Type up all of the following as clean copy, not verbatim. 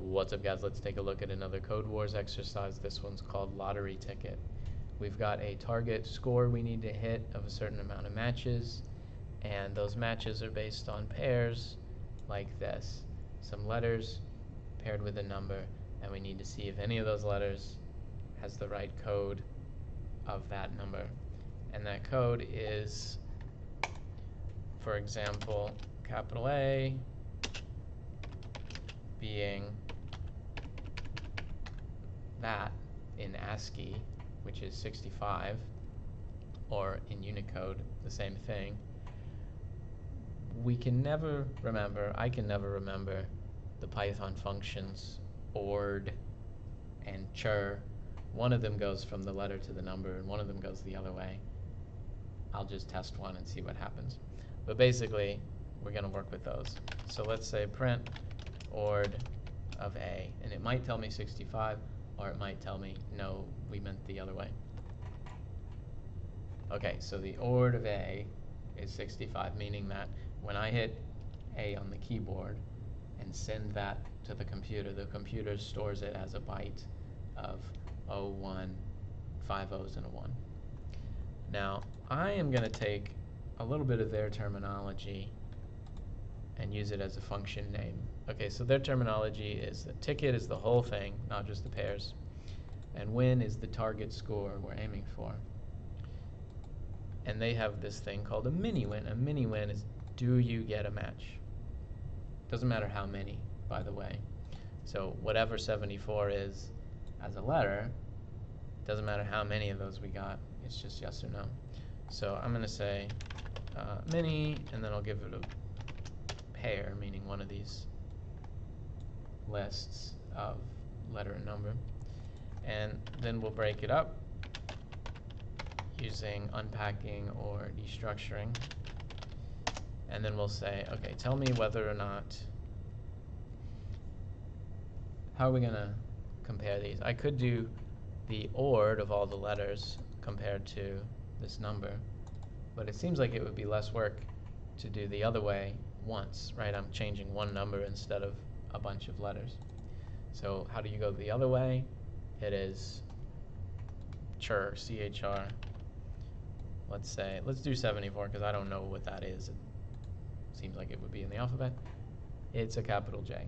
What's up, guys? Let's take a look at another CodeWars exercise. This one's called Lottery Ticket. We've got a target score we need to hit of a certain amount of matches, and those matches are based on pairs like this. Some letters paired with a number, and we need to see if any of those letters has the right code of that number. And that code is, for example, capital A being that in ASCII, which is 65, or in Unicode, the same thing. We can never remember, I can never remember the Python functions ord and chur. One of them goes from the letter to the number, and one of them goes the other way. I'll just test one and see what happens. But basically, we're going to work with those. So let's say print ord of A, and it might tell me 65, or it might tell me, no, we meant the other way. Okay, so the ord of A is 65, meaning that when I hit A on the keyboard and send that to the computer stores it as a byte of 0, 1, 5 O's and a 1. Now, I am going to take a little bit of their terminology and use it as a function name. Okay, so their terminology is that ticket is the whole thing, not just the pairs, and win is the target score we're aiming for. And they have this thing called a mini-win. A mini-win is, do you get a match? Doesn't matter how many, by the way. So whatever 74 is as a letter, doesn't matter how many of those we got, it's just yes or no. So I'm going to say mini, and then I'll give it a pair, meaning one of these lists of letter and number. And then we'll break it up using unpacking or destructuring. And then we'll say, okay, tell me whether or not, how are we going to compare these? I could do the ord of all the letters compared to this number, but it seems like it would be less work to do the other way once, right? I'm changing one number instead of a bunch of letters. So how do you go the other way? It is chur, C-H-R. Let's do 74 because I don't know what that is. It seems like it would be in the alphabet. It's a capital J,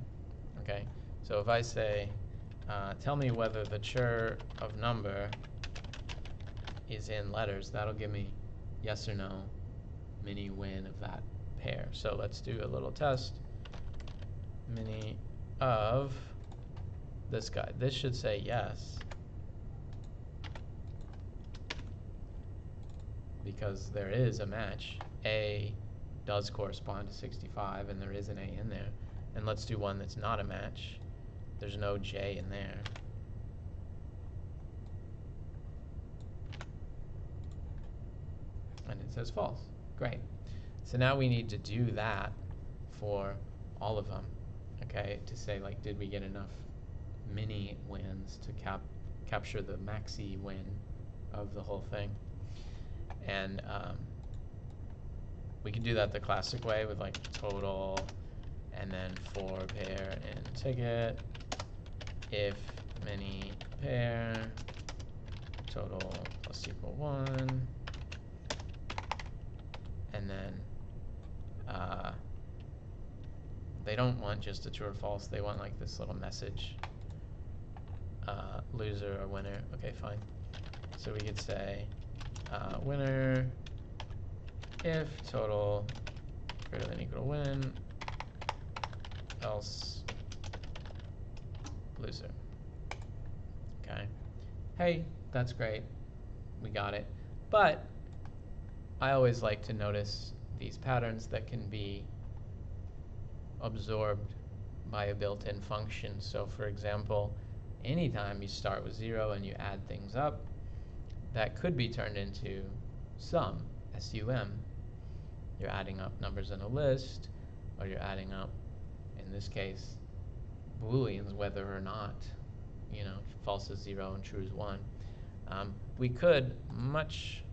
okay? So if I say, tell me whether the chur of number is in letters, that'll give me yes or no, mini win of that pair. So let's do a little test. Mini of this guy. This should say yes, because there is a match. A does correspond to 65, and there is an A in there. And let's do one that's not a match. There's no J in there. And it says false. Great. So now we need to do that for all of them, okay, to say, like, did we get enough mini wins to capture the maxi win of the whole thing? And we can do that the classic way with like total and then for pair and ticket, if mini pair total plus equal 1, and then they don't want just a true or false, they want like this little message, loser or winner. Okay, fine. So we could say winner if total greater than equal to win, else loser. Okay. Hey, that's great. We got it. But I always like to notice these patterns that can be absorbed by a built-in function. So for example, anytime you start with 0 and you add things up, that could be turned into sum, S-U-M. You're adding up numbers in a list, or you're adding up, in this case, Booleans, whether or not, you know, false is 0 and true is 1. We could much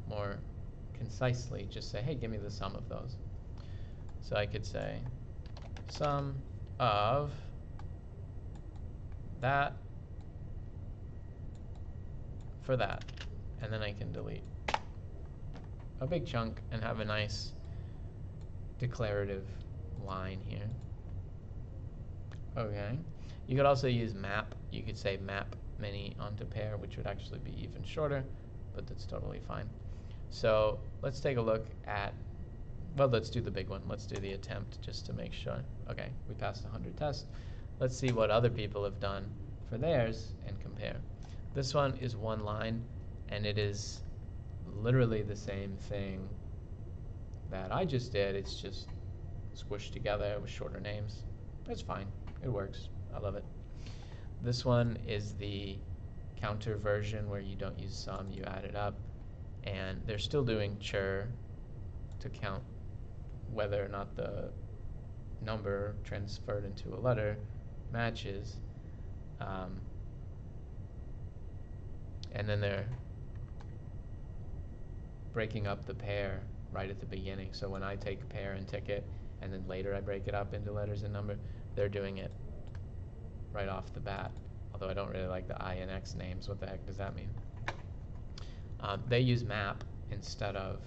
more concisely just say, hey, give me the sum of those. So I could say sum of that for that, and then I can delete a big chunk and have a nice declarative line here. Okay. You could also use map. You could say map many onto pair, which would actually be even shorter, but that's totally fine. So let's take a look at, well, let's do the big one. Let's do the attempt just to make sure. Okay, we passed 100 tests. Let's see what other people have done for theirs and compare. This one is one line, and it is literally the same thing that I just did. It's just squished together with shorter names. That's fine. It works. I love it. This one is the counter version where you don't use sum, you add it up, and they're still doing chur to count whether or not the number transferred into a letter matches, and then they're breaking up the pair right at the beginning. So when I take pair and ticket, and then later I break it up into letters and number, they're doing it right off the bat. Although I don't really like the I and X names. What the heck does that mean? They use map instead of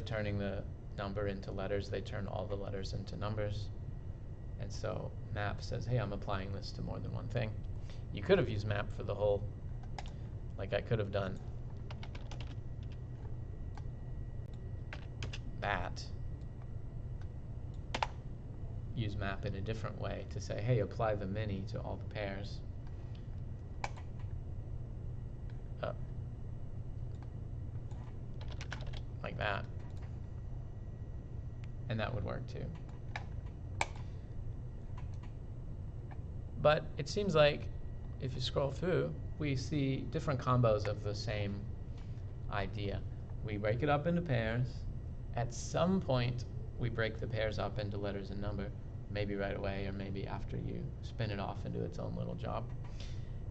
turning the number into letters, they turn all the letters into numbers. And so map says, hey, I'm applying this to more than one thing. You could have used map for the whole, like I could have done that. Use map in a different way to say, hey, apply the mini to all the pairs. Like that. And that would work too. But it seems like if you scroll through, we see different combos of the same idea. We break it up into pairs. At some point, we break the pairs up into letters and number, maybe right away or maybe after you spin it off into its own little job.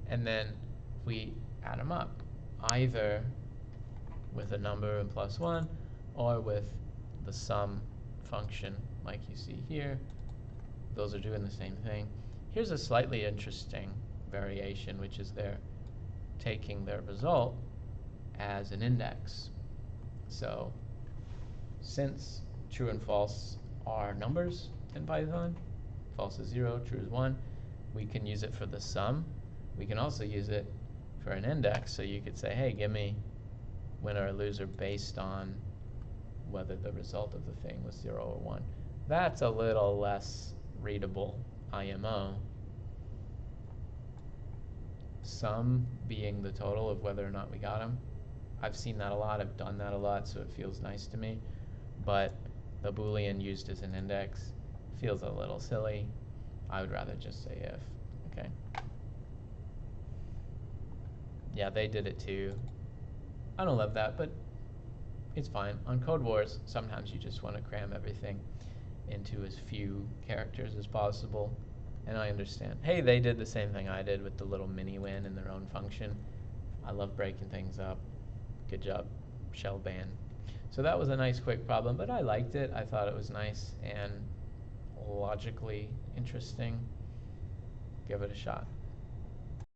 And then we add them up, either with a number and plus one, or with the sum function like you see here. Those are doing the same thing. Here's a slightly interesting variation, which is they're taking their result as an index. So since true and false are numbers in Python, false is 0, true is 1, we can use it for the sum. We can also use it for an index, so you could say, hey, give me winner or loser based on whether the result of the thing was 0 or 1. That's a little less readable IMO. Sum being the total of whether or not we got them. I've seen that a lot, I've done that a lot, so it feels nice to me. But the Boolean used as an index feels a little silly. I would rather just say if. Okay. Yeah, they did it too. I don't love that, but it's fine. On CodeWars, sometimes you just want to cram everything into as few characters as possible, and I understand. Hey, they did the same thing I did with the little mini win in their own function. I love breaking things up. Good job, shell ban. So that was a nice quick problem, but I liked it. I thought it was nice and logically interesting. Give it a shot.